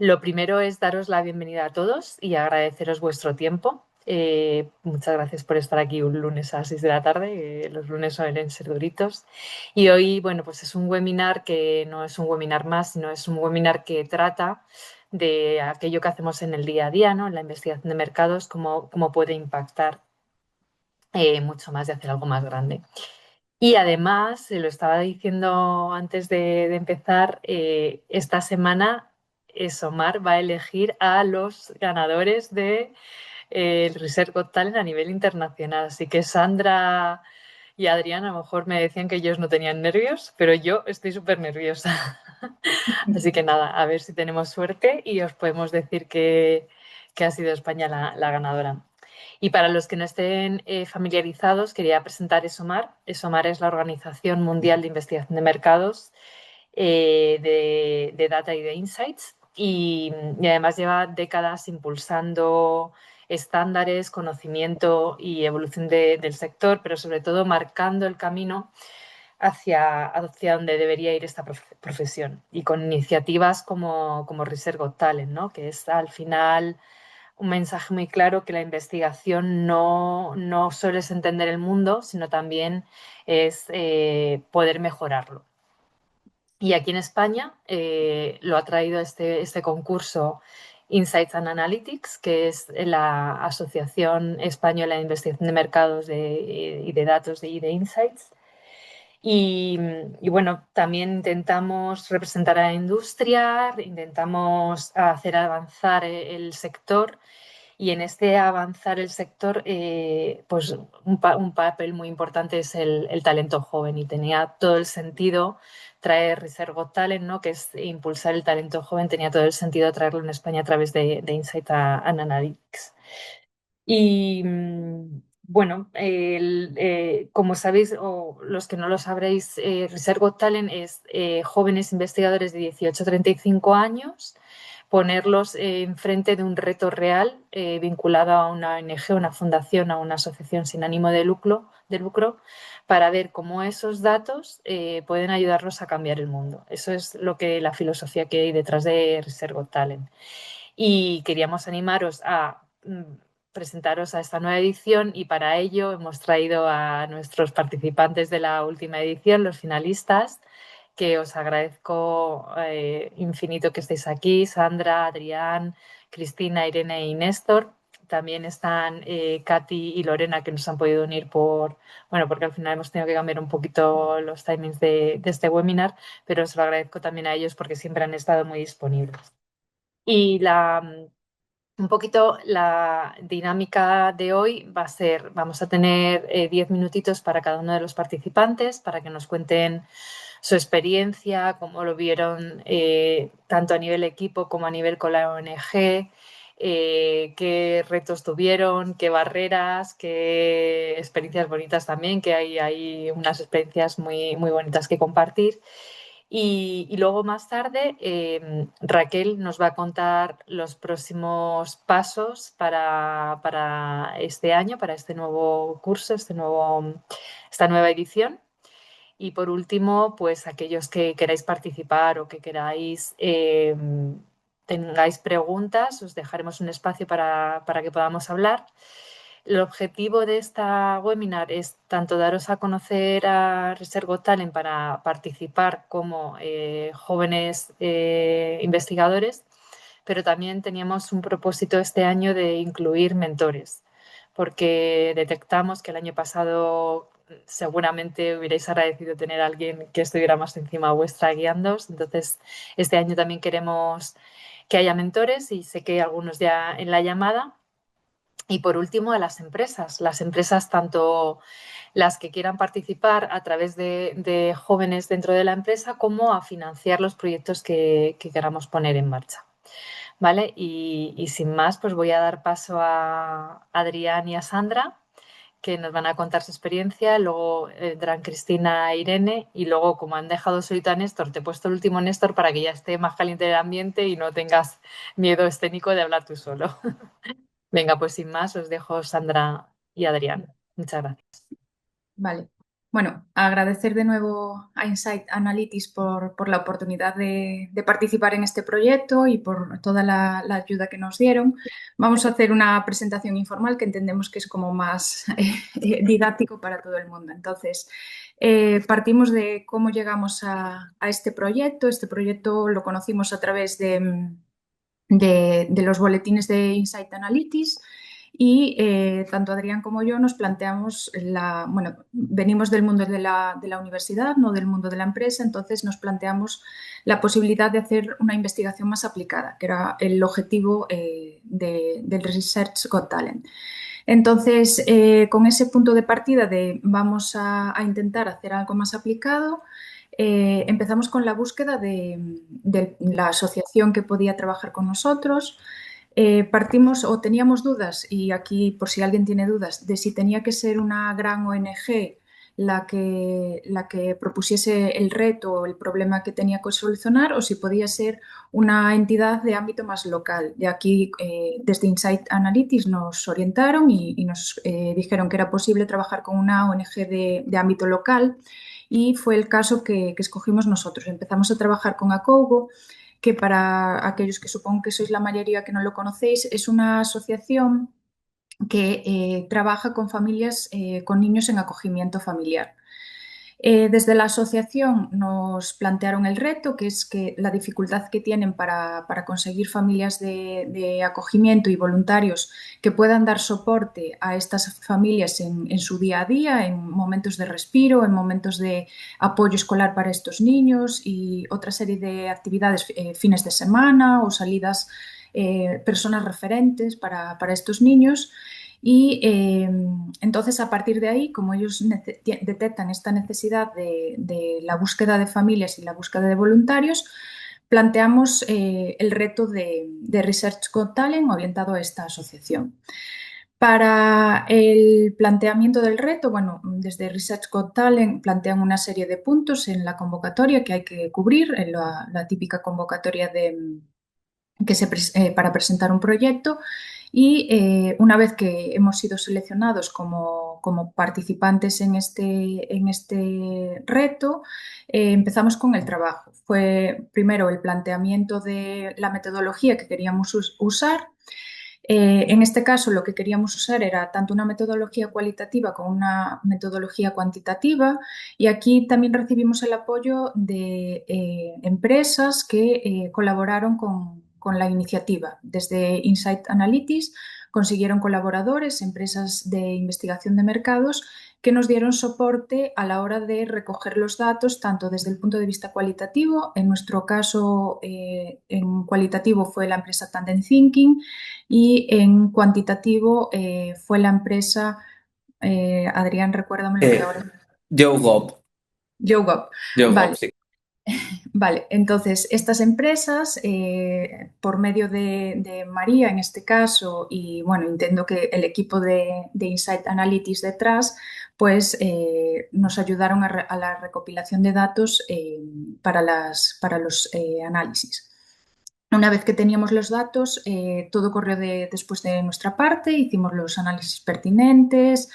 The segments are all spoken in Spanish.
Lo primero es daros la bienvenida a todos y agradeceros vuestro tiempo. Muchas gracias por estar aquí un lunes a las 6 de la tarde. Los lunes suelen ser duritos. Y hoy, bueno, pues es un webinar que no es un webinar más, sino es un webinar que trata de aquello que hacemos en el día a día, ¿no? En la investigación de mercados, cómo puede impactar mucho más de hacer algo más grande. Y además, se lo estaba diciendo antes de empezar, esta semana Omar va a elegir a los ganadores de, el Research Got Talent a nivel internacional. Así que Sandra y Adrián a lo mejor me decían que ellos no tenían nervios, pero yo estoy súper nerviosa. Así que nada, a ver si tenemos suerte y os podemos decir que ha sido España la ganadora. Y para los que no estén familiarizados, quería presentar ESOMAR. ESOMAR es la Organización Mundial de Investigación de Mercados, de Data y de Insights, y además lleva décadas impulsando estándares, conocimiento y evolución del sector, pero sobre todo marcando el camino hacia donde debería ir esta profesión. Y con iniciativas como Research Got Talent, ¿no? Que es al final un mensaje muy claro que la investigación no solo es entender el mundo, sino también es poder mejorarlo. Y aquí en España lo ha traído este concurso Insights and Analytics, que es la Asociación Española de Investigación de Mercados y de Datos y de Insights. Y bueno, también intentamos representar a la industria, intentamos hacer avanzar el sector y en este avanzar el sector, pues un papel muy importante es el talento joven y tenía todo el sentido traer Reserve Got Talent, ¿no? Que es impulsar el talento joven, tenía todo el sentido traerlo en España a través de Insight and Analytics. Y bueno, como sabéis, o los que no lo sabréis, Research Got Talent es jóvenes investigadores de 18 a 35 años, ponerlos enfrente de un reto real vinculado a una ONG, una fundación, a una asociación sin ánimo de lucro, para ver cómo esos datos pueden ayudarlos a cambiar el mundo. Eso es la filosofía que hay detrás de Research Got Talent. Y queríamos animaros a presentaros a esta nueva edición y para ello hemos traído a nuestros participantes de la última edición, los finalistas, que os agradezco infinito que estéis aquí, Sandra, Adrián, Cristina, Irene y Néstor. También están Katy y Lorena, que nos han podido unir porque al final hemos tenido que cambiar un poquito los timings de este webinar, pero os lo agradezco también a ellos porque siempre han estado muy disponibles. Y un poquito la dinámica de hoy va a ser, vamos a tener 10 minutitos para cada uno de los participantes para que nos cuenten su experiencia, cómo lo vieron tanto a nivel equipo como a nivel con la ONG, qué retos tuvieron, qué barreras, qué experiencias bonitas también, que hay unas experiencias muy, muy bonitas que compartir. Y luego más tarde Raquel nos va a contar los próximos pasos para este año, para este nuevo curso, esta nueva edición. Y por último, pues aquellos que queráis participar o que queráis tengáis preguntas, os dejaremos un espacio para que podamos hablar. El objetivo de esta webinar es tanto daros a conocer a Research Got Talent para participar como jóvenes investigadores, pero también teníamos un propósito este año de incluir mentores, porque detectamos que el año pasado seguramente hubierais agradecido tener a alguien que estuviera más encima vuestra guiándoos. Entonces, este año también queremos que haya mentores y sé que hay algunos ya en la llamada. Y por último, a las empresas tanto las que quieran participar a través de jóvenes dentro de la empresa como a financiar los proyectos que queramos poner en marcha. ¿Vale? Y sin más, pues voy a dar paso a Adrián y a Sandra, que nos van a contar su experiencia, luego vendrán Cristina e Irene, y luego, como han dejado solito a Néstor, te he puesto el último Néstor para que ya esté más caliente el ambiente y no tengas miedo escénico de hablar tú solo. Venga, pues sin más, os dejo Sandra y Adrián. Muchas gracias. Vale. Bueno, agradecer de nuevo a Insight Analytics por la oportunidad de participar en este proyecto y por toda la ayuda que nos dieron. Vamos a hacer una presentación informal que entendemos que es como más didáctico para todo el mundo. Entonces, partimos de cómo llegamos a este proyecto. Este proyecto lo conocimos a través de los boletines de Insight Analytics y tanto Adrián como yo nos planteamos, bueno, venimos del mundo de la universidad, no del mundo de la empresa, entonces nos planteamos la posibilidad de hacer una investigación más aplicada, que era el objetivo del Research Got Talent. Entonces, con ese punto de partida de vamos a intentar hacer algo más aplicado, empezamos con la búsqueda de la asociación que podía trabajar con nosotros. Partimos o teníamos dudas, y aquí por si alguien tiene dudas, de si tenía que ser una gran ONG la que propusiese el reto o el problema que tenía que solucionar o si podía ser una entidad de ámbito más local. De aquí, desde Insight Analytics nos orientaron y nos dijeron que era posible trabajar con una ONG de ámbito local y fue el caso que escogimos nosotros. Empezamos a trabajar con Acougo, que para aquellos que supongo que sois la mayoría que no lo conocéis, es una asociación que trabaja con familias con niños en acogimiento familiar. Desde la asociación nos plantearon el reto, que es que la dificultad que tienen para conseguir familias de acogimiento y voluntarios que puedan dar soporte a estas familias en su día a día, en momentos de respiro, en momentos de apoyo escolar para estos niños y otra serie de actividades, fines de semana o salidas, personas referentes para estos niños. Y entonces, a partir de ahí, como ellos detectan esta necesidad de la búsqueda de familias y la búsqueda de voluntarios, planteamos el reto de Research Got Talent orientado a esta asociación. Para el planteamiento del reto, bueno, desde Research Got Talent plantean una serie de puntos en la convocatoria que hay que cubrir, en la típica convocatoria para presentar un proyecto y una vez que hemos sido seleccionados como participantes en este reto, empezamos con el trabajo. Fue primero el planteamiento de la metodología que queríamos usar. En este caso, lo que queríamos usar era tanto una metodología cualitativa como una metodología cuantitativa y aquí también recibimos el apoyo de empresas que colaboraron con la iniciativa. Desde Insight Analytics consiguieron colaboradores, empresas de investigación de mercados que nos dieron soporte a la hora de recoger los datos, tanto desde el punto de vista cualitativo, en nuestro caso en cualitativo fue la empresa Tandem Thinking, y en cuantitativo fue la empresa, Adrián, recuérdame lo que Eh, ahora. Joe Gob, YoGov. Joe Gob, Vale, sí. vale. Entonces, estas empresas, por medio de María en este caso, y bueno, entiendo que el equipo de Insight Analytics detrás, pues nos ayudaron a la recopilación de datos para los análisis. Una vez que teníamos los datos, todo corrió después de nuestra parte, hicimos los análisis pertinentes,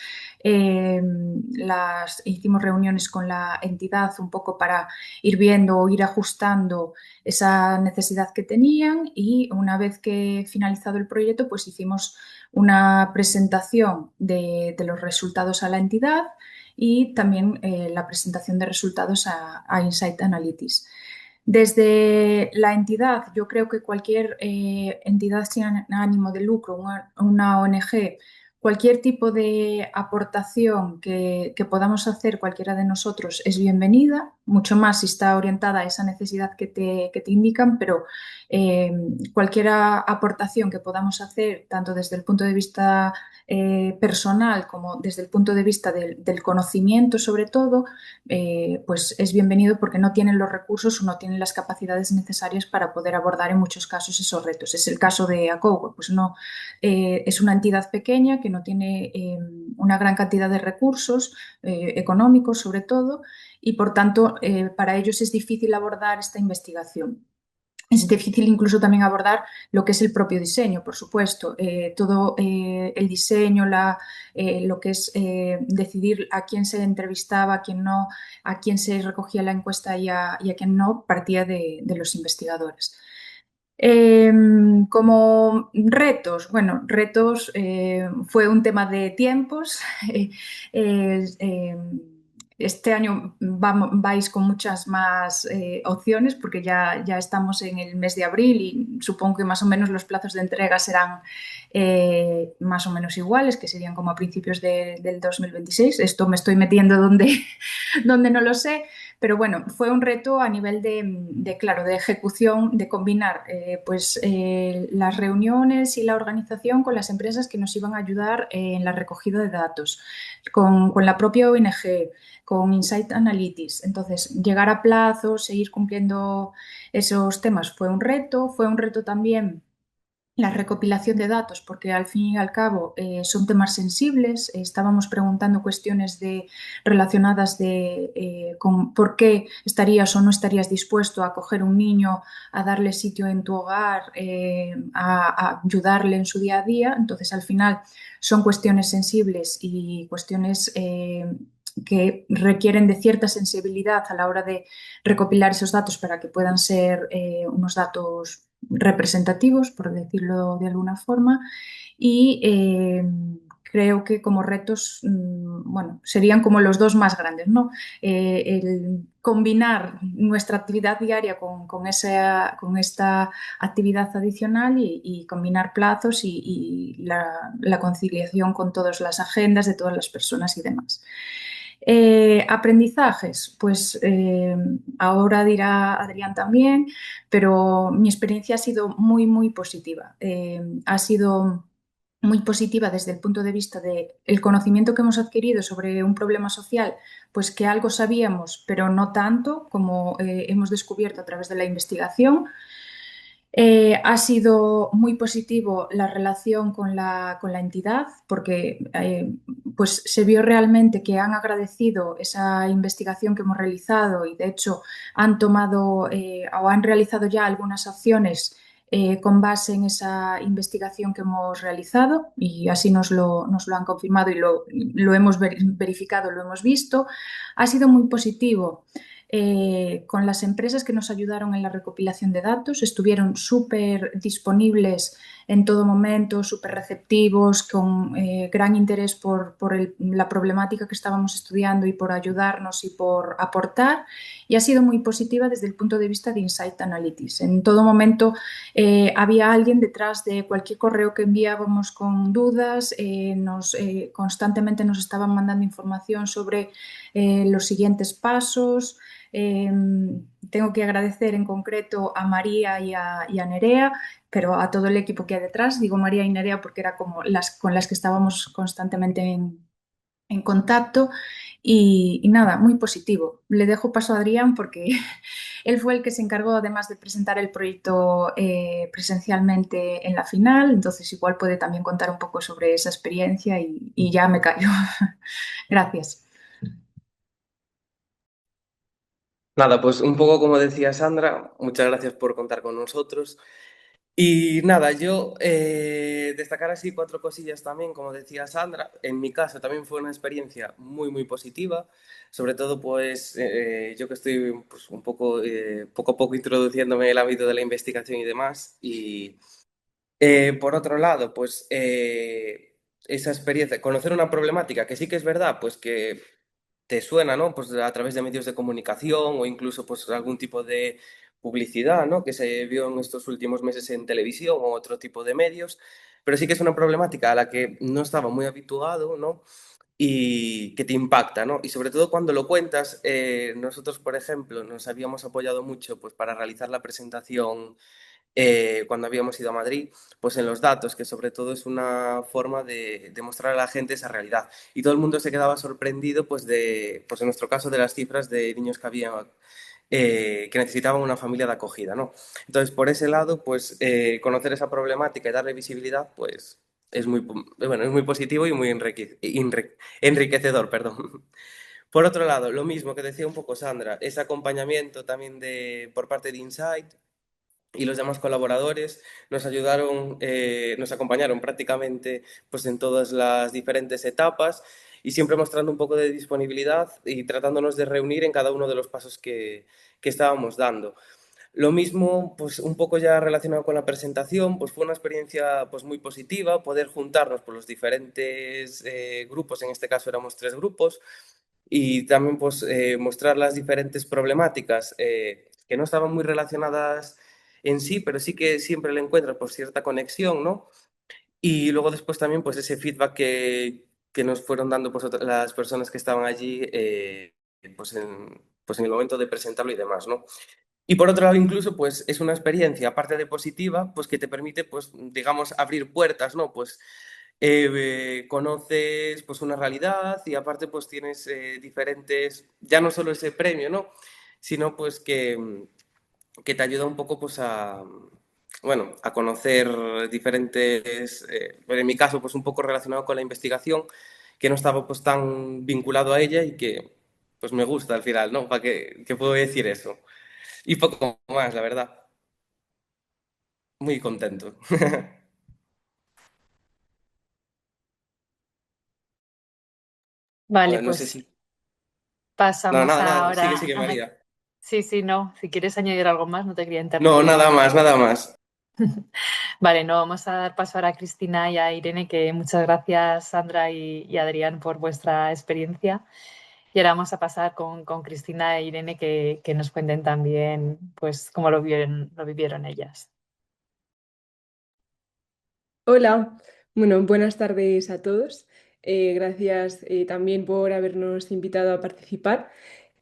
hicimos reuniones con la entidad un poco para ir viendo o ir ajustando esa necesidad que tenían y una vez que finalizado el proyecto, pues hicimos una presentación de los resultados a la entidad y también la presentación de resultados a Insight Analytics. Desde la entidad, yo creo que cualquier entidad sin ánimo de lucro, una ONG, cualquier tipo de aportación que podamos hacer cualquiera de nosotros es bienvenida, mucho más si está orientada a esa necesidad que te indican, pero eh, cualquier aportación que podamos hacer, tanto desde el punto de vista personal como desde el punto de vista del conocimiento sobre todo, pues es bienvenido porque no tienen los recursos o no tienen las capacidades necesarias para poder abordar en muchos casos esos retos. Es el caso de Acougo, pues no, es una entidad pequeña que no tiene una gran cantidad de recursos económicos sobre todo y por tanto para ellos es difícil abordar esta investigación. Es difícil incluso también abordar lo que es el propio diseño, por supuesto. Todo el diseño, lo que es decidir a quién se entrevistaba, a quién no, a quién se recogía la encuesta y a quién no, partía de los investigadores. Como retos, bueno, retos fue un tema de tiempos. Eh, eh, este año vais con muchas más opciones porque ya estamos en el mes de abril y supongo que más o menos los plazos de entrega serán más o menos iguales, que serían como a principios del 2026. Esto me estoy metiendo donde, donde no lo sé. Pero bueno, fue un reto a nivel claro, de ejecución, de combinar las reuniones y la organización con las empresas que nos iban a ayudar en la recogida de datos, con la propia ONG, con Insight Analytics. Entonces, llegar a plazos, seguir cumpliendo esos temas fue un reto también la recopilación de datos, porque al fin y al cabo son temas sensibles. Estábamos preguntando cuestiones relacionadas con por qué estarías o no estarías dispuesto a acoger un niño, a darle sitio en tu hogar, a ayudarle en su día a día. Entonces, al final son cuestiones sensibles y cuestiones que requieren de cierta sensibilidad a la hora de recopilar esos datos para que puedan ser unos datos representativos, por decirlo de alguna forma, y creo que como retos, bueno, serían como los dos más grandes, ¿no? El combinar nuestra actividad diaria con esta actividad adicional y combinar plazos y la conciliación con todas las agendas de todas las personas y demás. Aprendizajes, pues ahora dirá Adrián también, pero mi experiencia ha sido muy, muy positiva. Ha sido muy positiva desde el punto de vista de el conocimiento que hemos adquirido sobre un problema social, pues que algo sabíamos, pero no tanto como hemos descubierto a través de la investigación. Ha sido muy positivo la relación con la entidad porque pues se vio realmente que han agradecido esa investigación que hemos realizado y de hecho han tomado o han realizado ya algunas acciones con base en esa investigación que hemos realizado y así nos lo han confirmado y lo hemos verificado, lo hemos visto. Ha sido muy positivo con las empresas que nos ayudaron en la recopilación de datos. Estuvieron súper disponibles en todo momento, súper receptivos, con gran interés por la problemática que estábamos estudiando y por ayudarnos y por aportar. Y ha sido muy positiva desde el punto de vista de Insight Analytics. En todo momento había alguien detrás de cualquier correo que enviábamos con dudas, constantemente nos estaban mandando información sobre los siguientes pasos. Tengo que agradecer en concreto a María y a Nerea, pero a todo el equipo que hay detrás. Digo María y Nerea porque era como las con las que estábamos constantemente en contacto. Y nada, muy positivo. Le dejo paso a Adrián porque él fue el que se encargó además de presentar el proyecto presencialmente en la final, entonces igual puede también contar un poco sobre esa experiencia y ya me callo. Gracias. Nada, pues un poco como decía Sandra, muchas gracias por contar con nosotros. Y nada, yo destacar así cuatro cosillas también, como decía Sandra. En mi caso también fue una experiencia muy, muy positiva. Sobre todo, pues yo que estoy pues, un poco, poco a poco introduciéndome en el ámbito de la investigación y demás. Y por otro lado, pues esa experiencia, conocer una problemática que sí que es verdad, pues que te suena, ¿no? Pues a través de medios de comunicación o incluso pues algún tipo de publicidad, ¿no? Que se vio en estos últimos meses en televisión o otro tipo de medios, pero sí que es una problemática a la que no estaba muy habituado, ¿no? Y que te impacta, ¿no? Y sobre todo cuando lo cuentas, nosotros, por ejemplo, nos habíamos apoyado mucho pues para realizar la presentación cuando habíamos ido a Madrid, pues en los datos, que sobre todo es una forma de mostrar a la gente esa realidad. Y todo el mundo se quedaba sorprendido, pues en nuestro caso, de las cifras de niños que había que necesitaban una familia de acogida, ¿no? Entonces, por ese lado, pues conocer esa problemática y darle visibilidad, pues bueno, es muy positivo y muy enriquecedor, perdón. Por otro lado, lo mismo que decía un poco Sandra, ese acompañamiento también por parte de Insight, y los demás colaboradores nos ayudaron, nos acompañaron prácticamente pues en todas las diferentes etapas y siempre mostrando un poco de disponibilidad y tratándonos de reunir en cada uno de los pasos que estábamos dando. Lo mismo, pues un poco ya relacionado con la presentación, pues fue una experiencia pues muy positiva poder juntarnos por los diferentes grupos, en este caso éramos 3 grupos, y también pues mostrar las diferentes problemáticas que no estaban muy relacionadas en sí, pero sí que siempre le encuentras por cierta conexión, ¿no? Y luego después también pues ese feedback que nos fueron dando pues las personas que estaban allí pues en el momento de presentarlo y demás, ¿no? Y por otro lado, incluso, pues es una experiencia, aparte de positiva, pues que te permite, pues, digamos, abrir puertas, ¿no? Pues conoces, pues, una realidad y aparte, pues, tienes diferentes, ya no solo ese premio, ¿no? Sino, pues, que te ayuda un poco, pues, bueno, a conocer diferentes, en mi caso, pues, un poco relacionado con la investigación, que no estaba, pues, tan vinculado a ella y que, pues, me gusta al final, ¿no? ¿Para qué puedo decir eso? Y poco más, la verdad. Muy contento. Vale, Bueno, no sé pues si... No, pasamos nada, nada. Sigue, ahora. sigue, María. Sí, sí, no. Si quieres añadir algo más, no te quería No, interrumpir. nada más, nada más. Vale, no, vamos a dar paso ahora a Cristina y a Irene, que muchas gracias, Sandra y Adrián, por vuestra experiencia. Y ahora vamos a pasar con Cristina e Irene que nos cuenten también pues cómo lo vivieron ellas. Hola, bueno, buenas tardes a todos. Gracias también por habernos invitado a participar.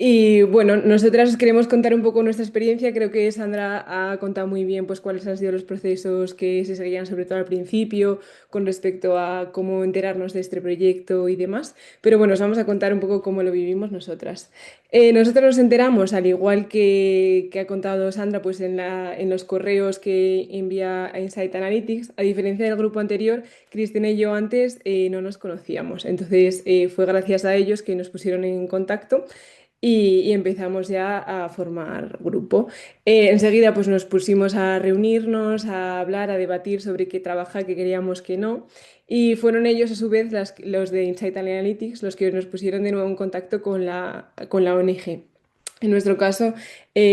Y bueno, nosotras os queremos contar un poco nuestra experiencia. Creo que Sandra ha contado muy bien pues, cuáles han sido los procesos que se seguían, sobre todo al principio, con respecto a cómo enterarnos de este proyecto y demás. Pero bueno, os vamos a contar un poco cómo lo vivimos nosotras. Nosotros nos enteramos, al igual que ha contado Sandra, pues en los correos que envía a Insight Analytics. A diferencia del grupo anterior, Cristina y yo antes no nos conocíamos. Entonces fue gracias a ellos que nos pusieron en contacto y empezamos ya a formar grupo. Enseguida pues nos pusimos a reunirnos, a hablar, a debatir sobre qué trabajar, qué queríamos, qué no. Y fueron ellos a su vez los de Insight Analytics los que nos pusieron de nuevo en contacto con la ONG. En nuestro caso,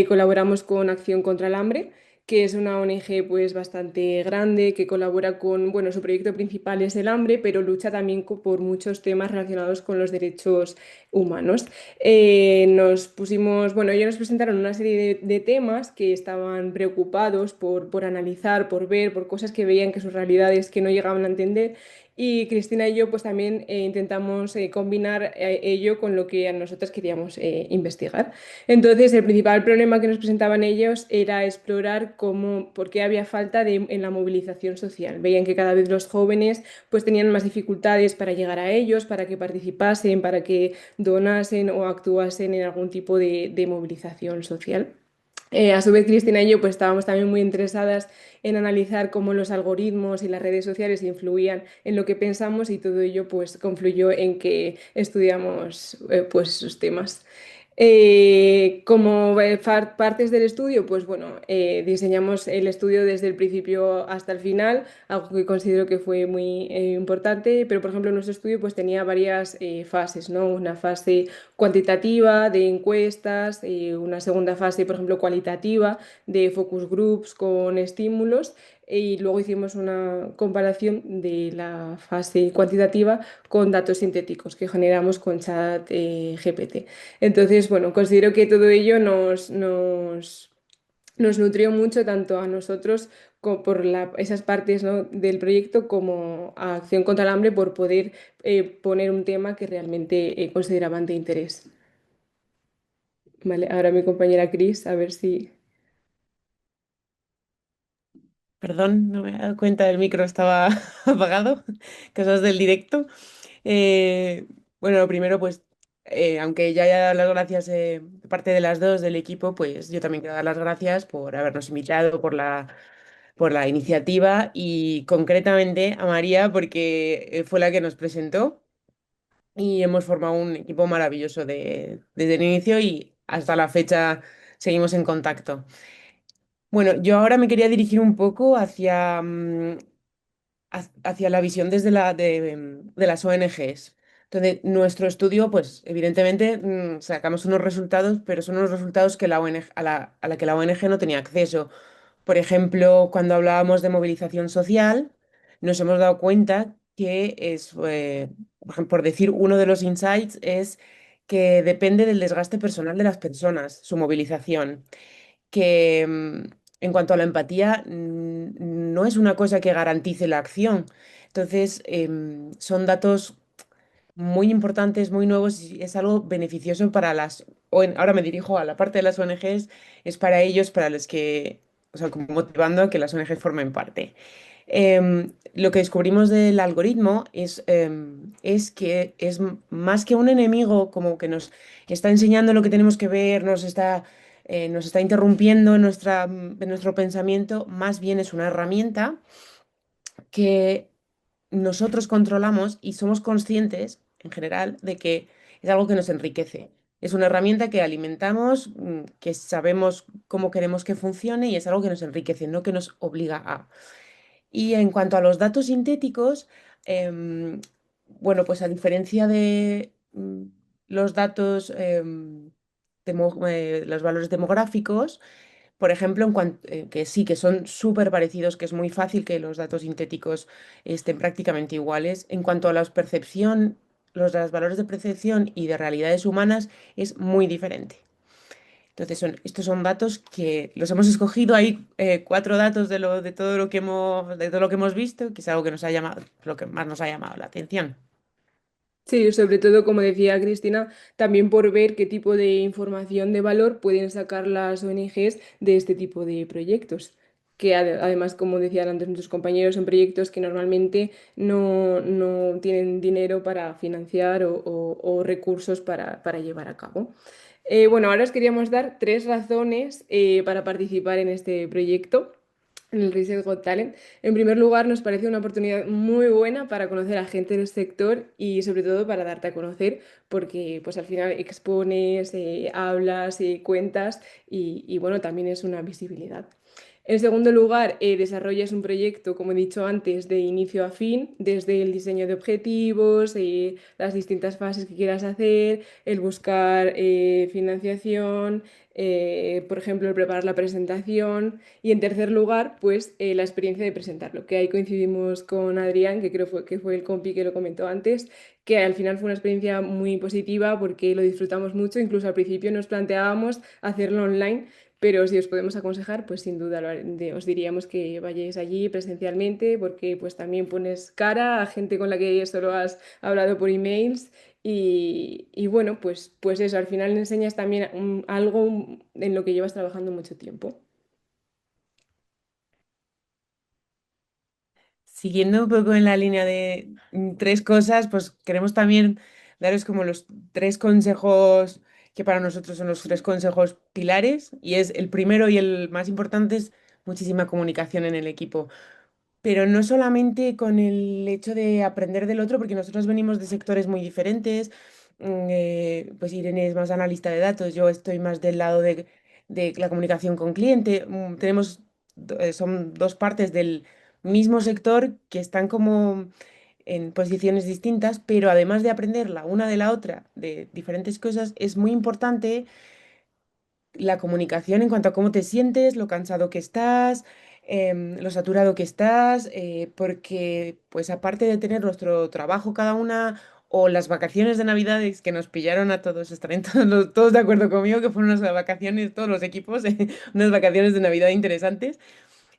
colaboramos con Acción contra el Hambre, que es una ONG pues bastante grande que colabora con, bueno, su proyecto principal es el hambre, pero lucha también por muchos temas relacionados con los derechos humanos. Nos pusimos, bueno, ellos nos presentaron una serie de temas que estaban preocupados por analizar, por ver, por cosas que veían que sus realidades que no llegaban a entender. Y Cristina y yo pues también intentamos combinar ello con lo que a nosotros queríamos investigar. Entonces, el principal problema que nos presentaban ellos era explorar por qué había falta en la movilización social. Veían que cada vez los jóvenes pues tenían más dificultades para llegar a ellos, para que participasen, para que donasen o actuasen en algún tipo de movilización social. A su vez, Cristina y yo pues, estábamos también muy interesadas en analizar cómo los algoritmos y las redes sociales influían en lo que pensamos y todo ello pues, confluyó en que estudiamos pues, esos temas. Como partes del estudio, pues bueno, diseñamos el estudio desde el principio hasta el final, algo que considero que fue muy importante, pero por ejemplo nuestro estudio pues tenía varias fases, ¿no? Una fase cuantitativa de encuestas, una segunda fase, por ejemplo, cualitativa de focus groups con estímulos y luego hicimos una comparación de la fase cuantitativa con datos sintéticos que generamos con chat GPT. Entonces, bueno, considero que todo ello nos nutrió mucho tanto a nosotros por esas partes, ¿no? del proyecto como a Acción contra el Hambre por poder poner un tema que realmente consideraban de interés. Vale, ahora mi compañera Cris, a ver si... Perdón, no me he dado cuenta, el micro estaba apagado, cosas del directo. Eh, bueno, lo primero, pues, aunque ya haya dado las gracias de parte de las dos del equipo, pues yo también quiero dar las gracias por habernos invitado, por la iniciativa y concretamente a María porque fue la que nos presentó y hemos formado un equipo maravilloso desde el inicio y hasta la fecha seguimos en contacto. Bueno, yo ahora me quería dirigir un poco hacia, hacia la visión desde de las ONGs. Entonces, nuestro estudio, pues evidentemente sacamos unos resultados, pero son unos resultados que la ONG, a la que la ONG no tenía acceso. Por ejemplo, cuando hablábamos de movilización social, nos hemos dado cuenta que es, por ejemplo, por decir uno de los insights es que depende del desgaste personal de las personas, su movilización, que en cuanto a la empatía no es una cosa que garantice la acción. Entonces, son datos muy importantes, muy nuevos y es algo beneficioso para ahora me dirijo a la parte de las ONGs, es para ellos, para los que, o sea, como motivando a que las ONGs formen parte. Lo que descubrimos del algoritmo es que es más que un enemigo, como que nos está enseñando lo que tenemos que ver, nos está interrumpiendo en nuestro pensamiento, más bien es una herramienta que nosotros controlamos y somos conscientes, en general, de que es algo que nos enriquece. Es una herramienta que alimentamos, que sabemos cómo queremos que funcione y es algo que nos enriquece, no que nos obliga a. Y en cuanto a los datos sintéticos, em, bueno, pues a diferencia de los datos, los valores demográficos, por ejemplo, que sí, que son súper parecidos, que es muy fácil que los datos sintéticos estén prácticamente iguales. En cuanto a la percepción, los valores de percepción y de realidades humanas es muy diferente. Entonces, estos son datos que los hemos escogido. Hay 4 datos de todo lo de todo lo que hemos visto, que es algo que nos ha llamado, lo que más nos ha llamado la atención. Sí, sobre todo, como decía Cristina, también por ver qué tipo de información de valor pueden sacar las ONGs de este tipo de proyectos. Que además, como decían antes nuestros compañeros, son proyectos que normalmente no tienen dinero para financiar o recursos para llevar a cabo. Bueno, ahora os queríamos dar 3 razones para participar en este proyecto, en el Research Got Talent. En primer lugar, nos parece una oportunidad muy buena para conocer a gente del sector y sobre todo para darte a conocer, porque pues al final expones, hablas, cuentas y bueno, también es una visibilidad. En segundo lugar, desarrollas un proyecto, como he dicho antes, de inicio a fin, desde el diseño de objetivos, las distintas fases que quieras hacer, el buscar financiación, por ejemplo, el preparar la presentación. Y en tercer lugar, pues la experiencia de presentarlo, que ahí coincidimos con Adrián, que que fue el compi que lo comentó antes, que al final fue una experiencia muy positiva porque lo disfrutamos mucho, incluso al principio nos planteábamos hacerlo online, pero si os podemos aconsejar, pues sin duda os diríamos que vayáis allí presencialmente porque pues también pones cara a gente con la que solo has hablado por emails y bueno, pues eso, al final le enseñas también algo en lo que llevas trabajando mucho tiempo. Siguiendo un poco en la línea de 3 cosas, pues queremos también daros como los 3 consejos que para nosotros son los 3 consejos pilares. Y es el primero y el más importante es muchísima comunicación en el equipo. Pero no solamente con el hecho de aprender del otro, porque nosotros venimos de sectores muy diferentes. Pues Irene es más analista de datos, yo estoy más del lado de la comunicación con cliente. Son 2 partes del mismo sector que están como en posiciones distintas, pero además de aprender la una de la otra de diferentes cosas, es muy importante la comunicación en cuanto a cómo te sientes, lo cansado que estás, lo saturado que estás, porque pues aparte de tener nuestro trabajo cada una o las vacaciones de Navidades que nos pillaron a todos, estarán todos de acuerdo conmigo que fueron unas vacaciones, todos los equipos, unas vacaciones de Navidad interesantes.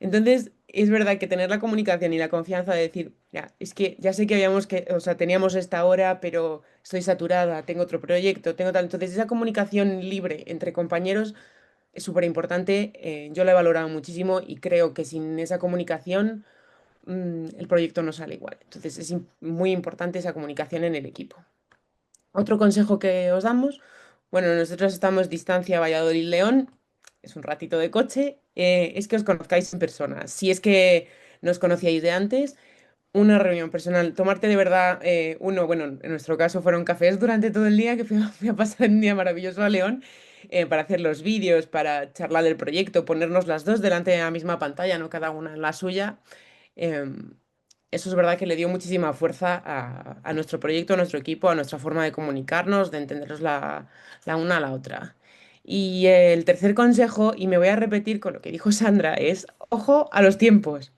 Entonces, es verdad que tener la comunicación y la confianza de decir, ya, es que ya sé que o sea, teníamos esta hora, pero estoy saturada, tengo otro proyecto, tengo tal. Entonces, esa comunicación libre entre compañeros es súper importante. Yo la he valorado muchísimo y creo que sin esa comunicación, el proyecto no sale igual. Entonces, es muy importante esa comunicación en el equipo. Otro consejo que os damos, bueno, nosotros estamos distancia Valladolid-León, es un ratito de coche, es que os conozcáis en persona. Si es que nos conocíais de antes, una reunión personal, tomarte de verdad bueno, en nuestro caso fueron cafés durante todo el día, que fui a pasar un día maravilloso a León, para hacer los vídeos, para charlar del proyecto, ponernos las dos delante de la misma pantalla, no cada una en la suya. Em, Eso es verdad que le dio muchísima fuerza a nuestro proyecto, a nuestro equipo, a nuestra forma de comunicarnos, de entendernos la una a la otra. Y el tercer consejo, y me voy a repetir con lo que dijo Sandra, es ojo a los tiempos.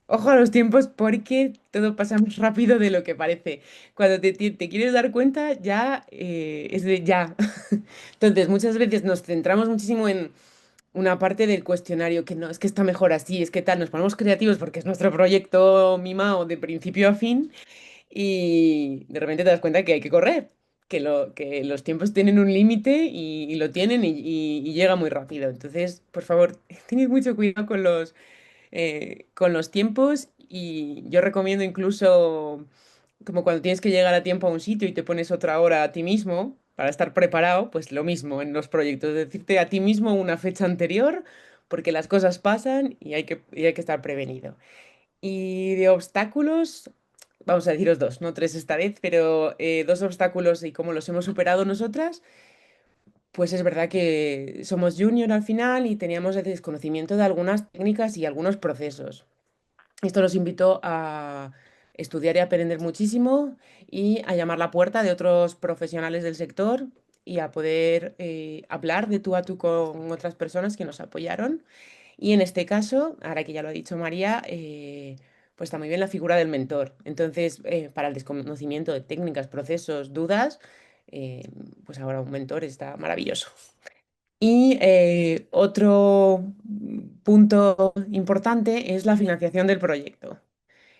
Ojo a los tiempos porque todo pasa más rápido de lo que parece. Cuando te quieres dar cuenta, ya es de ya. Entonces, muchas veces nos centramos muchísimo en una parte del cuestionario que no, es que está mejor así, es que tal, nos ponemos creativos porque es nuestro proyecto mimado de principio a fin y de repente te das cuenta que hay que correr, que los tiempos tienen un límite y lo tienen y llega muy rápido. Entonces, por favor, tened mucho cuidado con los tiempos y yo recomiendo incluso como cuando tienes que llegar a tiempo a un sitio y te pones otra hora a ti mismo para estar preparado, pues lo mismo en los proyectos, decirte a ti mismo una fecha anterior porque las cosas pasan y hay que estar prevenido. Y de obstáculos, vamos a deciros dos, no tres esta vez, pero dos obstáculos y cómo los hemos superado nosotras. Pues es verdad que somos junior al final y teníamos el desconocimiento de algunas técnicas y algunos procesos. Esto nos invitó a estudiar y aprender muchísimo y a llamar la puerta de otros profesionales del sector y a poder hablar de tú a tú con otras personas que nos apoyaron. Y en este caso, ahora que ya lo ha dicho María, pues está muy bien la figura del mentor. Entonces, para el desconocimiento de técnicas, procesos, dudas, eh, pues ahora un mentor está maravilloso. Y otro punto importante es la financiación del proyecto.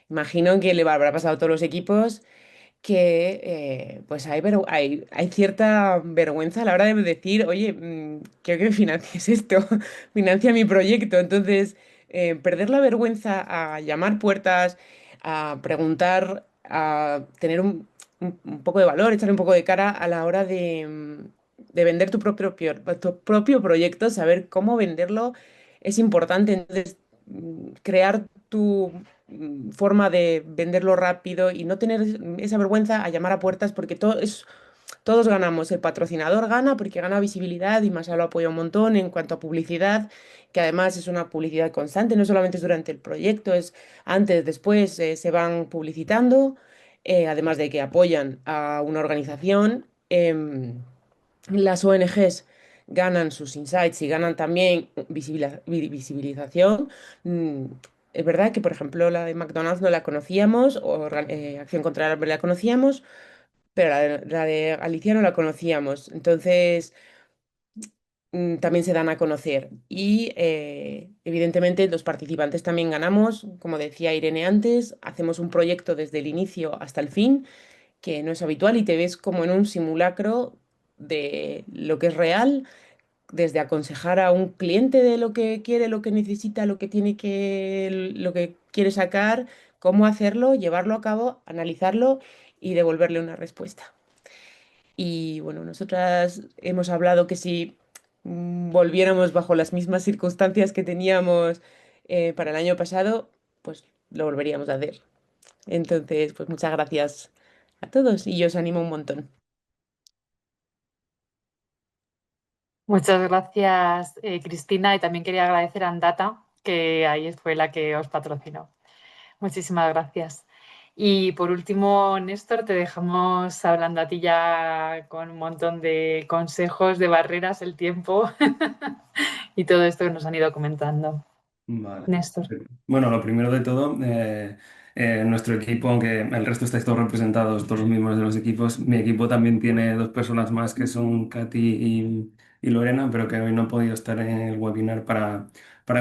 Imagino que le habrá pasado a todos los equipos que pues hay cierta vergüenza a la hora de decir, oye, quiero que me financies esto, financia mi proyecto. Entonces, perder la vergüenza a llamar puertas, a preguntar, a tener un poco de valor, echarle un poco de cara a la hora de vender tu propio proyecto, saber cómo venderlo es importante. Entonces, crear tu forma de venderlo rápido y no tener esa vergüenza a llamar a puertas porque todos ganamos. El patrocinador gana porque gana visibilidad y Masa lo apoya un montón en cuanto a publicidad, que además es una publicidad constante, no solamente es durante el proyecto, es antes, después, se van publicitando, además de que apoyan a una organización. Las ONGs ganan sus insights y ganan también visibilización. Mm, Es verdad que, por ejemplo, la de McDonald's no la conocíamos, o Acción contra el Hambre la conocíamos, pero la de Alicia no la conocíamos. Entonces, también se dan a conocer. Y evidentemente los participantes también ganamos. Como decía Irene antes, hacemos un proyecto desde el inicio hasta el fin, que no es habitual y te ves como en un simulacro de lo que es real, desde aconsejar a un cliente de lo que quiere, lo que necesita, lo que quiere sacar, cómo hacerlo, llevarlo a cabo, analizarlo y devolverle una respuesta. Y bueno, nosotras hemos hablado que si volviéramos bajo las mismas circunstancias que teníamos para el año pasado, pues lo volveríamos a hacer. Entonces, pues muchas gracias a todos y yo os animo un montón. Muchas gracias, Cristina, y también quería agradecer a Andata, que ahí fue la que os patrocinó. Muchísimas gracias. Y por último, Néstor, te dejamos hablando a ti ya con un montón de consejos, de barreras, el tiempo y todo esto que nos han ido comentando. Vale. Néstor. Bueno, lo primero de todo, nuestro equipo, aunque el resto estáis todos representados, todos los miembros de los equipos, mi equipo también tiene dos personas más que son Katy y Lorena, pero que hoy no han podido estar en el webinar para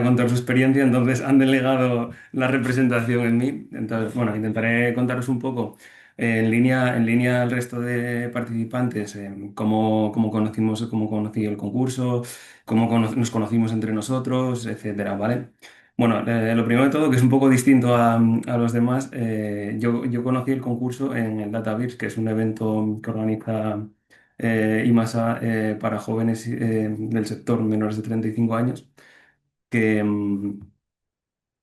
contar su experiencia, entonces han delegado la representación en mí. Entonces, bueno, intentaré contaros un poco en línea al resto de participantes, cómo conocí el concurso, nos conocimos entre nosotros, etcétera, ¿vale? Bueno, lo primero de todo, que es un poco distinto a los demás, yo conocí el concurso en el DataVirs, que es un evento que organiza IMASA para jóvenes del sector menores de 35 años, que,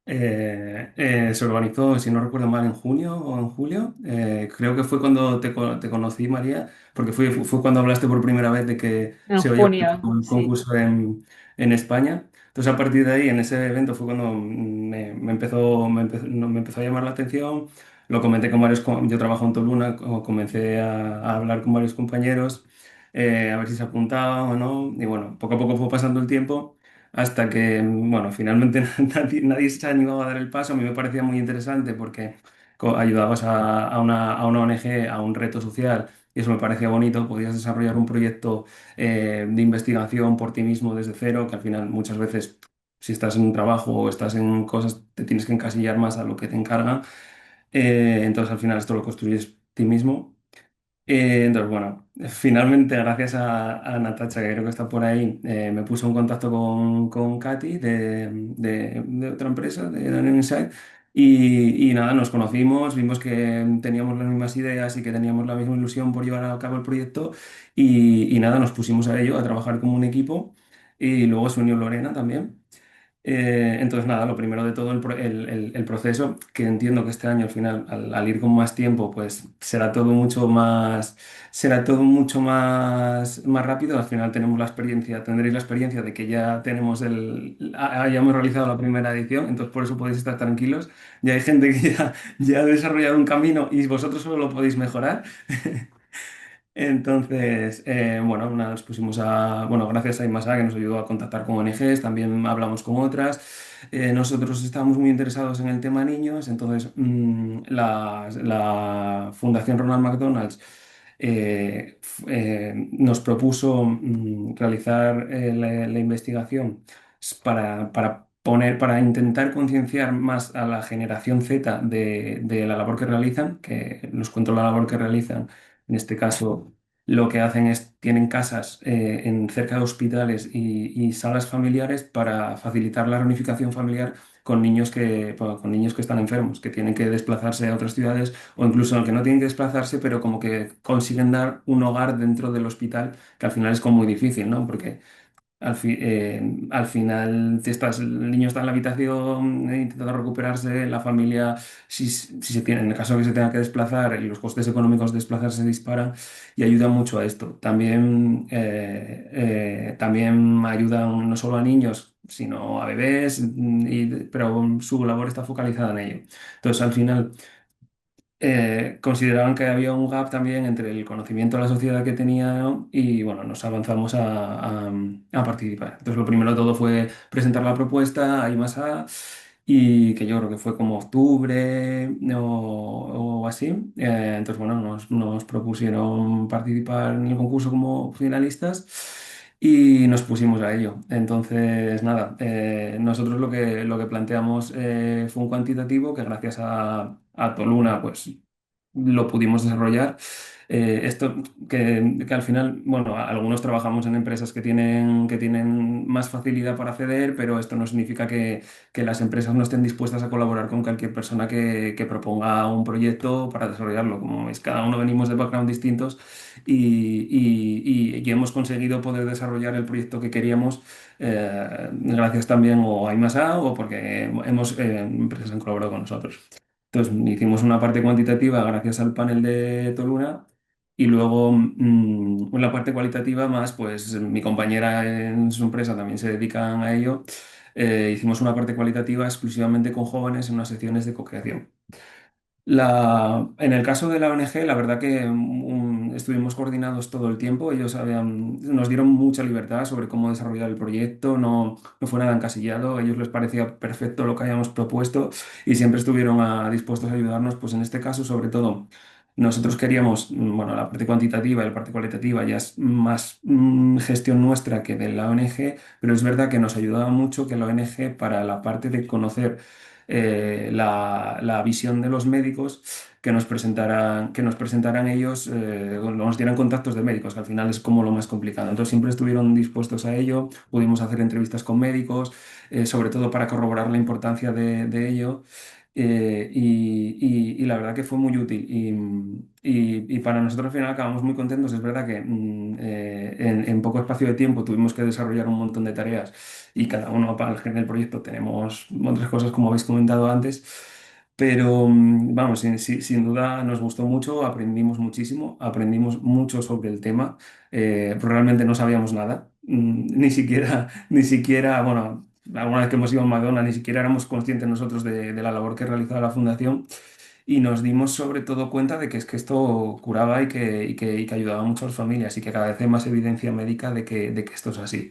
Se organizó, si no recuerdo mal, en junio o en julio. Creo que fue cuando te conocí, María, porque fue cuando hablaste por primera vez de que En se había junio, organizado un sí. concurso en España. Entonces, a partir de ahí, en ese evento fue cuando me empezó a llamar la atención. Lo comenté con yo trabajo en Toluna, comencé a hablar con varios compañeros, a ver si se apuntaban o no. Y bueno, poco a poco fue pasando el tiempo hasta que, bueno, finalmente nadie se animaba a dar el paso. A mí me parecía muy interesante porque ayudabas a una ONG, a un reto social, y eso me parecía bonito. Podías desarrollar un proyecto de investigación por ti mismo desde cero, que al final muchas veces, si estás en un trabajo o estás en cosas, te tienes que encasillar más a lo que te encargan. Entonces al final esto lo construyes ti mismo. Entonces, bueno, finalmente, gracias a Natacha, que creo que está por ahí, me puso en contacto con Katy de otra empresa, de Daniel Insight, y nada, nos conocimos, vimos que teníamos las mismas ideas y que teníamos la misma ilusión por llevar a cabo el proyecto, y nada, nos pusimos a ello, a trabajar como un equipo, y luego se unió Lorena también. Entonces, nada, lo primero de todo, el proceso, que entiendo que este año al final, al ir con más tiempo, pues será todo mucho más rápido. Al final tendréis la experiencia de que ya hayamos realizado la primera edición, entonces por eso podéis estar tranquilos. Ya hay gente que ya ha desarrollado un camino y vosotros solo lo podéis mejorar. Entonces, bueno, nos pusimos bueno, gracias a Imasa que nos ayudó a contactar con ONGs, también hablamos con otras. Nosotros estábamos muy interesados en el tema niños, entonces la Fundación Ronald McDonald's nos propuso realizar la investigación para intentar concienciar más a la generación Z de la labor que realizan, que nos cuento la labor que realizan. En este caso, lo que hacen es, tienen casas cerca de hospitales y salas familiares para facilitar la reunificación familiar con niños que están enfermos, que tienen que desplazarse a otras ciudades o incluso aunque no tienen que desplazarse, pero como que consiguen dar un hogar dentro del hospital, que al final es como muy difícil, ¿no? Porque al final, el niño está en la habitación intentando recuperarse, la familia, si se tiene, en el caso de que se tenga que desplazar, los costes económicos de desplazarse se disparan y ayuda mucho a esto. También ayudan no solo a niños, sino a bebés, pero su labor está focalizada en ello. Entonces, al final consideraban que había un gap también entre el conocimiento de la sociedad que tenía, ¿no? Y bueno, nos avanzamos a participar. Entonces, lo primero de todo fue presentar la propuesta a IMASA y que yo creo que fue como octubre o así. Entonces, bueno, nos propusieron participar en el concurso como finalistas. Y nos pusimos a ello. Entonces, nada, nosotros lo que planteamos fue un cuantitativo que gracias a Toluna, pues lo pudimos desarrollar. Esto que al final, bueno, algunos trabajamos en empresas que tienen más facilidad para acceder, pero esto no significa que las empresas no estén dispuestas a colaborar con cualquier persona que proponga un proyecto para desarrollarlo. Como es, cada uno venimos de background distintos y hemos conseguido poder desarrollar el proyecto que queríamos gracias también o a Imasa o porque empresas han colaborado con nosotros. Entonces, hicimos una parte cuantitativa gracias al panel de Toluna y luego la parte cualitativa más, pues mi compañera en su empresa también se dedican a ello. Hicimos una parte cualitativa exclusivamente con jóvenes en unas secciones de co-creación. En el caso de la ONG, la verdad que estuvimos coordinados todo el tiempo. Nos dieron mucha libertad sobre cómo desarrollar el proyecto, no fue nada encasillado. A ellos les parecía perfecto lo que habíamos propuesto y siempre estuvieron dispuestos a ayudarnos. Pues en este caso, sobre todo, nosotros queríamos, bueno, la parte cuantitativa y la parte cualitativa ya es más gestión nuestra que de la ONG, pero es verdad que nos ayudaba mucho que la ONG para la parte de conocer la visión de los médicos que nos presentaran ellos, nos dieran contactos de médicos, que al final es como lo más complicado. Entonces siempre estuvieron dispuestos a ello, pudimos hacer entrevistas con médicos, sobre todo para corroborar la importancia de ello. y la verdad que fue muy útil. Y para nosotros al final acabamos muy contentos. Es verdad que en poco espacio de tiempo tuvimos que desarrollar un montón de tareas y cada uno para el gen del proyecto tenemos otras cosas como habéis comentado antes. Pero vamos, sin duda nos gustó mucho, aprendimos muchísimo, aprendimos mucho sobre el tema. Pues realmente no sabíamos nada, ni siquiera, bueno, alguna vez que hemos ido a McDonald's, ni siquiera éramos conscientes nosotros de la labor que realizaba la fundación y nos dimos sobre todo cuenta de que es que esto curaba y que ayudaba mucho a las familias y que cada vez hay más evidencia médica de que esto es así.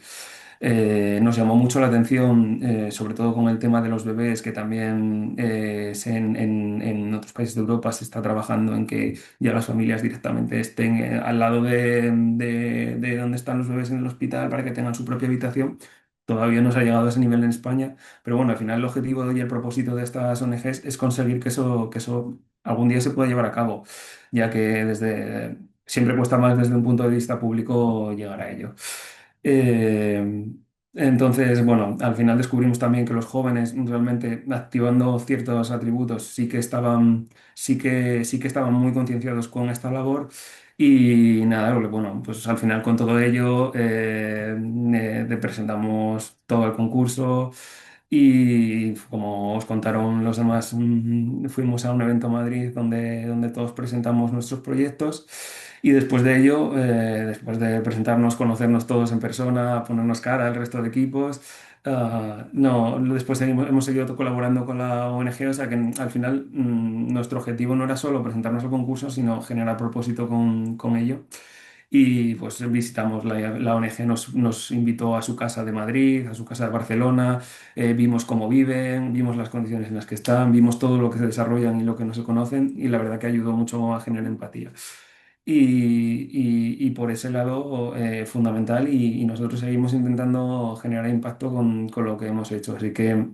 Nos llamó mucho la atención, sobre todo con el tema de los bebés, que también en otros países de Europa se está trabajando en que ya las familias directamente estén al lado de donde están los bebés en el hospital para que tengan su propia habitación. Todavía no se ha llegado a ese nivel en España, pero bueno, al final el objetivo y el propósito de estas ONGs es conseguir que eso algún día se pueda llevar a cabo, ya que siempre cuesta más desde un punto de vista público llegar a ello. Eh, entonces, bueno, al final descubrimos también que los jóvenes realmente activando ciertos atributos sí que estaban muy concienciados con esta labor. Y nada, bueno, pues al final con todo ello le presentamos todo el concurso y como os contaron los demás, fuimos a un evento en Madrid donde todos presentamos nuestros proyectos y después de ello, después de presentarnos, conocernos todos en persona, ponernos cara al resto de equipos, no, después hemos seguido colaborando con la ONG, o sea que al final nuestro objetivo no era solo presentarnos al concurso, sino generar propósito con ello. Y pues visitamos la ONG, nos invitó a su casa de Madrid, a su casa de Barcelona, vimos cómo viven, vimos las condiciones en las que están, vimos todo lo que se desarrollan y lo que no se conocen y la verdad que ayudó mucho a generar empatía. Y por ese lado fundamental y nosotros seguimos intentando generar impacto con lo que hemos hecho. Así que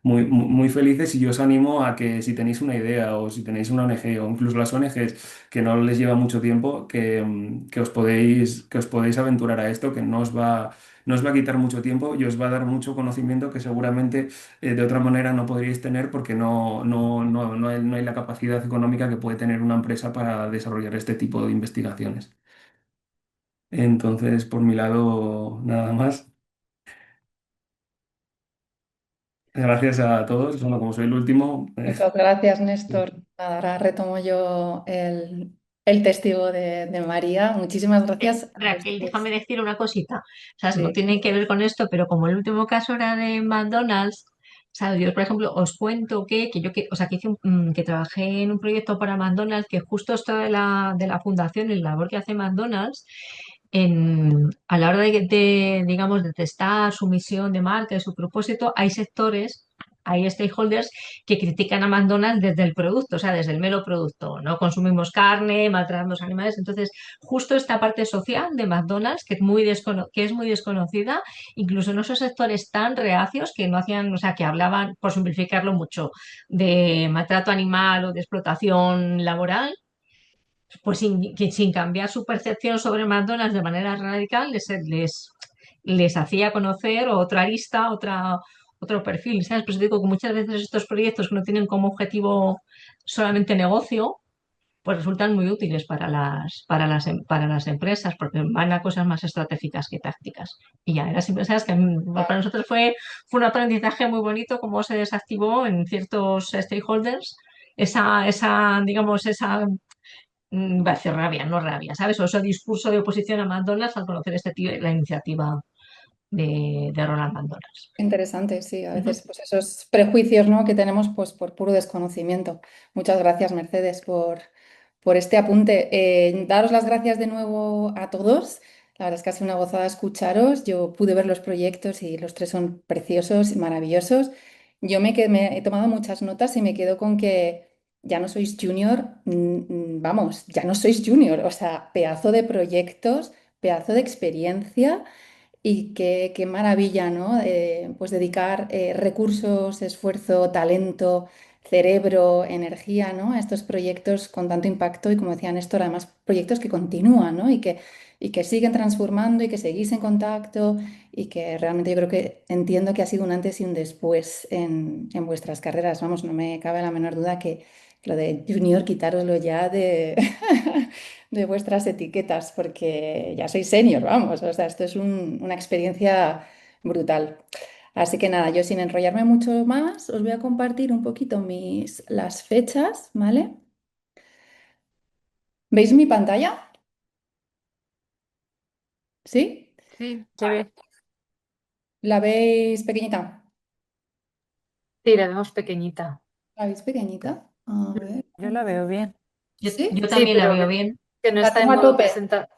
muy felices y yo os animo a que si tenéis una idea o si tenéis una ONG o incluso las ONGs que no les lleva mucho tiempo, que os podéis aventurar a esto, que no os va a quitar mucho tiempo y os va a dar mucho conocimiento que seguramente de otra manera no podríais tener porque no hay la capacidad económica que puede tener una empresa para desarrollar este tipo de investigaciones. Entonces, por mi lado, nada más. Gracias a todos. Bueno, como soy el último, Muchas gracias, Néstor. Nada, ahora retomo yo el testigo de María. Muchísimas gracias a los Raquel, tres. déjame decir una cosita. ¿Sabes? No Sí, tiene que ver con esto, pero como el último caso era de McDonald's, ¿sabes? Yo, por ejemplo, os cuento o sea, que trabajé en un proyecto para McDonald's, que justo esto de la fundación y la labor que hace McDonald's, a la hora digamos, de testar su misión de marca y su propósito, hay sectores, hay stakeholders que critican a McDonald's desde el producto, o sea, desde el mero producto. No consumimos carne, maltratamos a los animales. Entonces, justo esta parte social de McDonald's, que es muy desconocida, incluso en esos sectores tan reacios que no hacían, o sea, que hablaban, por simplificarlo mucho, de maltrato animal o de explotación laboral, pues sin cambiar su percepción sobre McDonald's de manera radical, les hacía conocer otra arista, otro perfil, ¿sabes? Pues digo que muchas veces estos proyectos que no tienen como objetivo solamente negocio, pues resultan muy útiles para las empresas, porque van a cosas más estratégicas que tácticas. Y ya, las empresas que para nosotros fue un aprendizaje muy bonito cómo se desactivó en ciertos stakeholders digamos, va a decir rabia, no rabia, ¿sabes? O ese discurso de oposición a McDonald's al conocer la iniciativa de Ronald McDonald's. interesante, sí. A Ujú. veces pues esos prejuicios, ¿no?, que tenemos pues por puro desconocimiento. Muchas gracias, Mercedes, por este apunte. Daros las gracias de nuevo a todos. La verdad es que ha sido una gozada escucharos. Yo pude ver los proyectos y los tres son preciosos y maravillosos. Me he tomado muchas notas y me quedo con que ya no sois junior, vamos, ya no sois junior. O sea, pedazo de proyectos, pedazo de experiencia. Y qué maravilla, ¿no? Pues dedicar recursos, esfuerzo, talento, cerebro, energía, ¿no? A estos proyectos con tanto impacto y, como decía Néstor, además proyectos que continúan, ¿no? Y que siguen transformando y que seguís en contacto y que realmente yo creo que entiendo que ha sido un antes y un después en vuestras carreras. Vamos, no me cabe la menor duda que lo de junior, quitároslo ya de, de vuestras etiquetas, porque ya sois senior, vamos. O sea, esto es una experiencia brutal. Así que nada, yo sin enrollarme mucho más, os voy a compartir un poquito las fechas, ¿vale? ¿Veis mi pantalla? ¿Sí? Sí, se ve. ¿La veis pequeñita? Sí, la vemos pequeñita. ¿La veis pequeñita? A ver. Yo la veo bien. ¿Sí? Yo Sí, también la pero veo bien. que no La está en tengo a modo tope.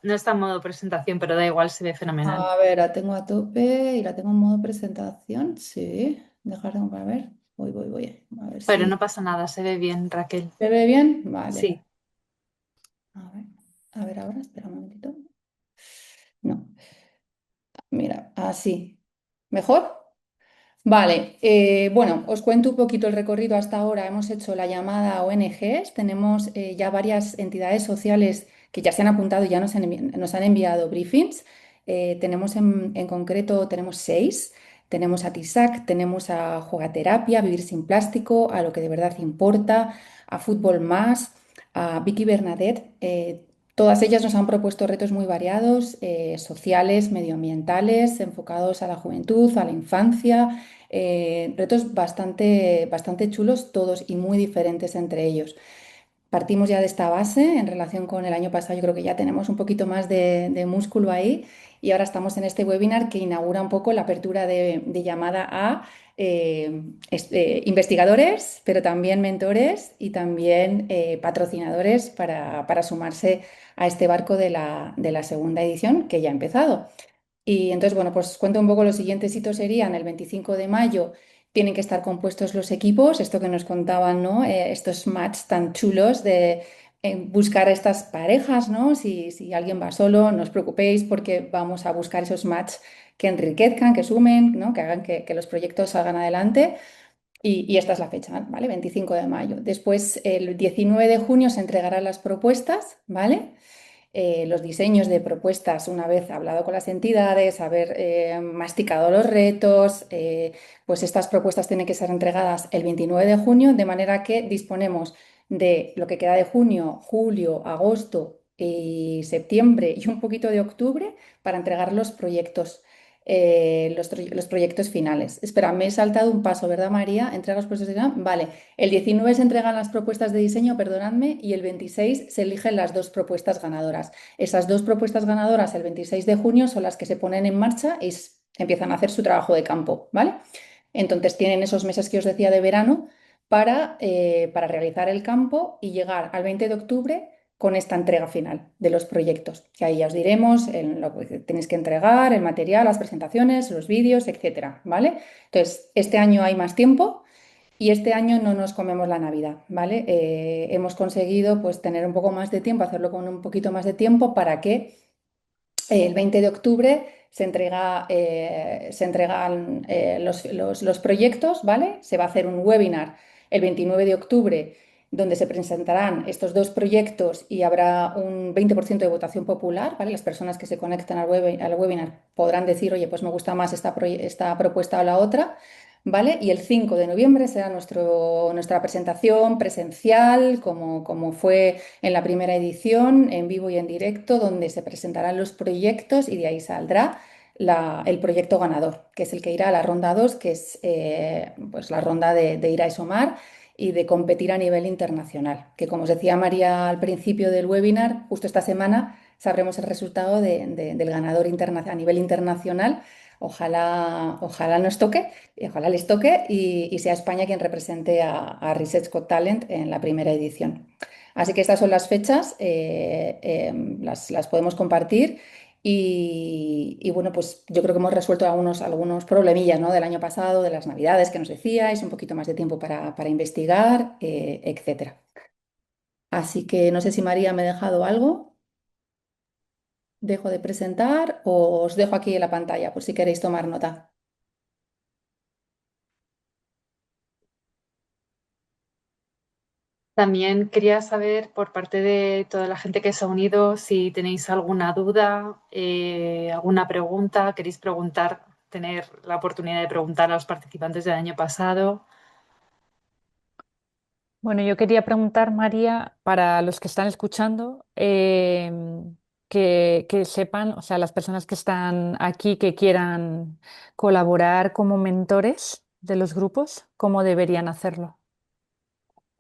no está en modo presentación, pero da igual, se ve fenomenal. A ver, la tengo a tope y la tengo en modo presentación. Sí. Dejar a ver. Voy. A ver Pero si. no pasa nada, se ve bien, Raquel. ¿Se ve bien? Vale. Sí. A ver. A ver ahora, espera un momentito. No. Mira, así. ¿Mejor? Vale, bueno, os cuento un poquito el recorrido hasta ahora. Hemos hecho la llamada a ONGs, tenemos ya varias entidades sociales que ya se han apuntado y ya nos han enviado briefings. Tenemos en concreto, tenemos 6. Tenemos a TISAC, tenemos a Jugaterapia, Vivir sin Plástico, a Lo que de verdad importa, a Fútbol Más, a Vicky Bernadette. Todas ellas nos han propuesto retos muy variados, sociales, medioambientales, enfocados a la juventud, a la infancia, retos bastante chulos todos y muy diferentes entre ellos. Partimos ya de esta base en relación con el año pasado. Yo creo que ya tenemos un poquito más de músculo ahí y ahora estamos en este webinar que inaugura un poco la apertura de llamada a investigadores, pero también mentores y también patrocinadores para sumarse a este barco de la segunda edición que ya ha empezado. Y entonces, bueno, pues cuento un poco los siguientes hitos serían el 25 de mayo. Tienen que estar compuestos los equipos, esto que nos contaban, ¿no? Estos match tan chulos de buscar estas parejas, ¿no? Si alguien va solo, no os preocupéis porque vamos a buscar esos match que enriquezcan, que sumen, ¿no? Que hagan que los proyectos salgan adelante. Y esta es la fecha, ¿vale? 25 de mayo. Después, el 19 de junio se entregarán las propuestas, ¿vale? Los diseños de propuestas, una vez hablado con las entidades, haber masticado los retos, pues estas propuestas tienen que ser entregadas el 29 de junio, de manera que disponemos de lo que queda de junio, julio, agosto y septiembre y un poquito de octubre para entregar los proyectos. Los proyectos finales. Espera, me he saltado un paso, ¿verdad, María? Entrega los proyectos finales. Vale, el 19 se entregan las propuestas de diseño, perdonadme, y el 26 se eligen las dos propuestas ganadoras. Esas dos propuestas ganadoras el 26 de junio son las que se ponen en marcha y empiezan a hacer su trabajo de campo, ¿vale? Entonces tienen esos meses que os decía de verano para realizar el campo y llegar al 20 de octubre con esta entrega final de los proyectos, que ahí ya os diremos lo que tenéis que entregar, el material, las presentaciones, los vídeos, etcétera, ¿vale? Entonces, este año hay más tiempo. Y este año no nos comemos la Navidad, ¿vale? Hemos conseguido pues tener un poco más de tiempo, hacerlo con un poquito más de tiempo para que el 20 de octubre se entregan los proyectos, ¿vale? Se va a hacer un webinar el 29 de octubre donde se presentarán estos dos proyectos y habrá un 20% de votación popular, ¿vale? Las personas que se conectan al webinar podrán decir, oye, pues me gusta más esta propuesta o la otra. ¿Vale? Y el 5 de noviembre será nuestra presentación presencial, como fue en la primera edición, en vivo y en directo, donde se presentarán los proyectos y de ahí saldrá el proyecto ganador, que es el que irá a la ronda 2, que es pues la ronda de ir a ESOMAR y de competir a nivel internacional. Que como os decía María al principio del webinar, justo esta semana sabremos el resultado del ganador a nivel internacional. Ojalá nos toque, y ojalá les toque y sea España quien represente a Research Got Talent en la primera edición. Así que estas son las fechas, las podemos compartir y bueno, pues yo creo que hemos resuelto algunos problemillas, ¿no? Del año pasado, de las Navidades que nos decíais, un poquito más de tiempo para investigar, etcétera. Así que no sé si María me ha dejado algo. Dejo de presentar o os dejo aquí en la pantalla por si queréis tomar nota. También quería saber por parte de toda la gente que se ha unido si tenéis alguna duda, alguna pregunta, queréis preguntar, tener la oportunidad de preguntar a los participantes del año pasado. Bueno, yo quería preguntar, María, para los que están escuchando, que sepan, o sea, las personas que están aquí que quieran colaborar como mentores de los grupos, ¿cómo deberían hacerlo?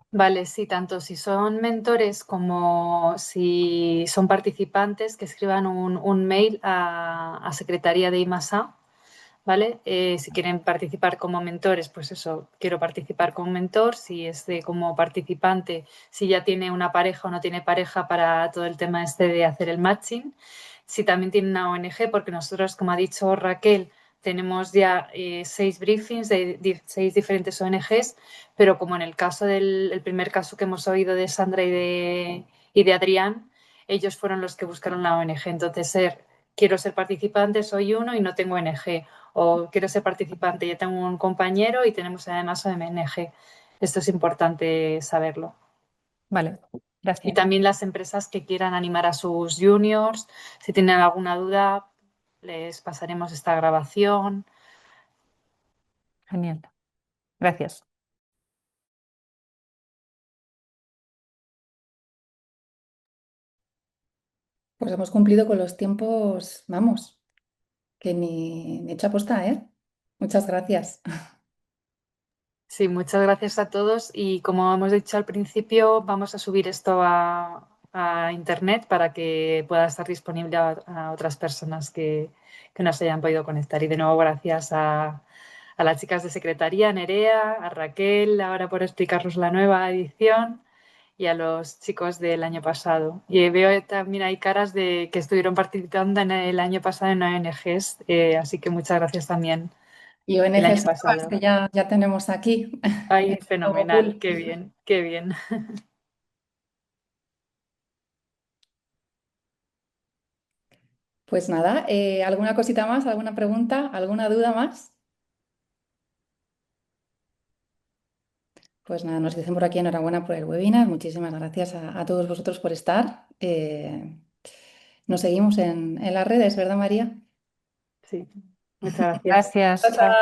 Vale, sí, tanto si son mentores como si son participantes, que escriban un mail a Secretaría de I+A, ¿vale? Si quieren participar como mentores, pues eso, quiero participar como mentor. Si es de como participante, si ya tiene una pareja o no tiene pareja para todo el tema este de hacer el matching. Si también tiene una ONG, porque nosotros, como ha dicho Raquel, tenemos ya 6 briefings de 6 diferentes ONGs, pero como en el caso el primer caso que hemos oído de Sandra y de Adrián, ellos fueron los que buscaron la ONG. Entonces, quiero ser participante, soy uno y no tengo ONG. O quiero ser participante, ya tengo un compañero y tenemos además ONG. Esto es importante saberlo. Vale, Y gracias. también las empresas que quieran animar a sus juniors, si tienen alguna duda, les pasaremos esta grabación. Genial. Gracias. Pues hemos cumplido con los tiempos, vamos, que ni hecha aposta, ¿eh? Muchas gracias. Sí, muchas gracias a todos y como hemos dicho al principio, vamos a subir esto a internet para que pueda estar disponible a otras personas que no se hayan podido conectar. Y de nuevo, gracias a las chicas de secretaría, Nerea, a Raquel, ahora por explicarnos la nueva edición y a los chicos del año pasado. Y veo también hay caras de que estuvieron participando en el año pasado en ONGs, así que muchas gracias también Y el año ONGs nuevas pasado. que ya tenemos aquí en Ay, el nuevo fenomenal, pool. qué bien, qué bien. Pues nada, ¿alguna cosita más? ¿Alguna pregunta? ¿Alguna duda más? Pues nada, nos dicen por aquí enhorabuena por el webinar. Muchísimas gracias a todos vosotros por estar. Nos seguimos en las redes, ¿verdad, María? Sí, muchas gracias. Gracias. Chao, chao.